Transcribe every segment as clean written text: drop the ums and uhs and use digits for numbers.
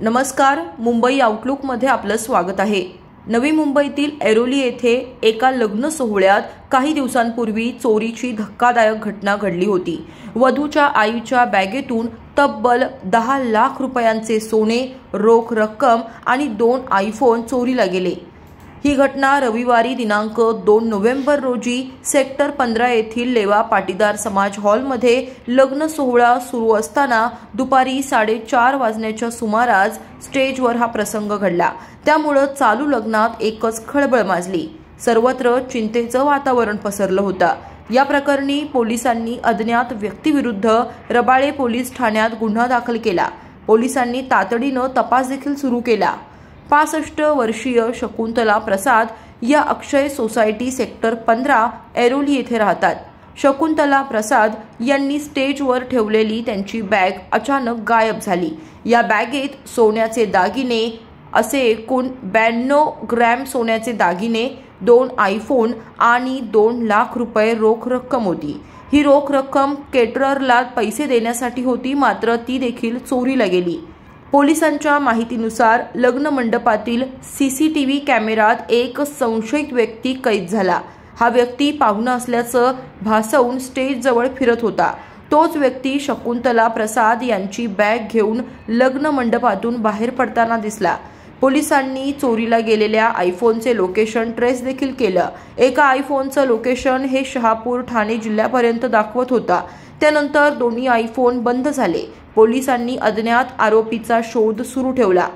नमस्कार, मुंबई आउटलुकमध्ये आपलं स्वागत आहे। नवी मुंबईतील ऐरोली येथे एका लग्न सोहळ्यात काही दिवसांपूर्वी चोरीची धक्कादायक घटना घडली होती। वधूच्या आईच्या बॅगेतून तब्बल 10 लाख रुपयांचे सोने, रोख रक्कम आणि 2 आयफोन चोरीला गेले। ही घटना रविवारी दिनांक 2 नोव्हेंबर रोजी सेक्टर 15 येथील लेवा पाटीदार समाज हॉलमध्ये लग्न सोहळा सुरू असताना दुपारी 4:30 वाजण्याच्या सुमारास स्टेजवर हा प्रसंग घडला। त्यामुळे चालू लग्नात एकच खळबळ माजली। सर्वत्र चिंतेचं वातावरण पसरलं होतं। या प्रकरणी पोलिसांनी अज्ञात व्यक्तीविरुद्ध रबाळे पोलीस ठाण्यात गुन्हा दाखल केला। पोलिसांनी तातडीने तपास देखील सुरू केला। 65 वर्षीय शकुंतला प्रसाद या अक्षय सोसायटी सेक्टर 15 ऐरोली येथे राहतात। शकुंतला प्रसाद यांनी स्टेजवर ठेवलेली त्यांची बॅग अचानक गायब झाली। या बॅगेत सोन्याचे दागिने असे एकूण 92 ग्रॅम सोन्याचे दागिने, 2 आयफोन आणि 2 लाख रुपये रोख रक्कम होती। ही रोख रक्कम केटररला पैसे देण्यासाठी होती, मात्र ती देखील चोरीला गेली। पोलिसांच्या माहितीनुसार लग्न मंडपातील सीसीटीव्ही कॅमेऱ्यात एक संशयित व्यक्ती कैद झाला। हा व्यक्ती पाहुणा असल्याचं भासवून स्टेजजवळ फिरत होता। तोच व्यक्ती शकुंतला प्रसाद यांची बॅग घेऊन लग्न मंडपातून बाहेर पडताना दिसला। पोलिसांनी चोरीला गेलेल्या आयफोनचे लोकेशन ट्रेस देखील केलं। एका आयफोनचं लोकेशन हे शहापूर ठाणे जिल्ह्यापर्यंत दाखवत होता। त्यानंतर दोन्ही आयफोन बंद झाले। पोलिसांनी अज्ञात आरोपीचा शोध सुरू ठेवला।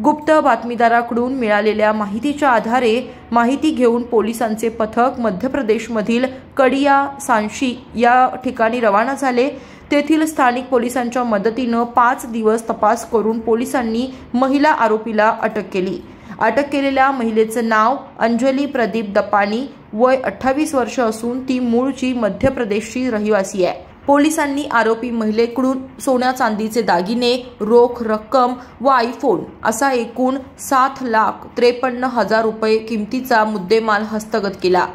गुप्त बातमीदाराकडून मिळालेल्या माहितीच्या आधारे माहिती घेऊन पोलिसांचे पथक मध्य प्रदेशमधील कडिया सांशी या ठिकाणी रवाना झाले। तेथील स्थानिक पोलिसांच्या मदतीने 5 दिवस तपास करून पोलिसांनी महिला आरोपीला अटक केली। अटक केलेल्या महिलेचं नाव अंजली प्रदीप दपानी, वय 28 वर्ष असून ती मूळची मध्य प्रदेशची रहिवासी आहे। पोलिसांनी आरोपी महिलेकडून सोन्या चांदीचे दागिने, रोख रक्कम व आयफोन असा एकूण 7,53,000 रुपये किमतीचा मुद्देमाल हस्तगत केला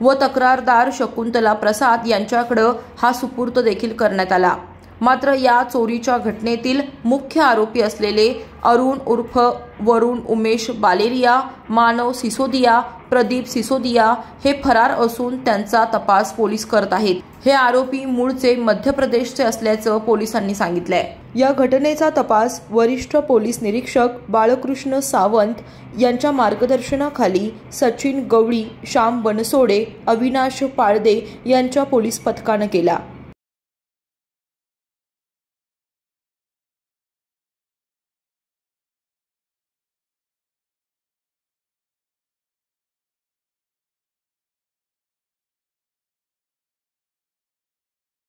व तक्रारदार शकुंतला प्रसाद यांच्याकडे हा सुपूर्द देखील करण्यात आला। मात्र या चोरीच्या घटनेतील मुख्य आरोपी असलेले अरुण उर्फ वरुण उमेश बालेरिया, मानव सिसोदिया, प्रदीप सिसोदिया हे फरार असून त्यांचा तपास पोलीस करत आहेत। हे आरोपी मूळचे मध्य प्रदेशचे असल्याचं पोलिसांनी सांगितलंय। या घटनेचा तपास वरिष्ठ पोलीस निरीक्षक बाळकृष्ण सावंत यांच्या मार्गदर्शनाखाली सचिन गवळी, श्याम बनसोडे, अविनाश पाळदे यांच्या पोलीस पथकाने केला।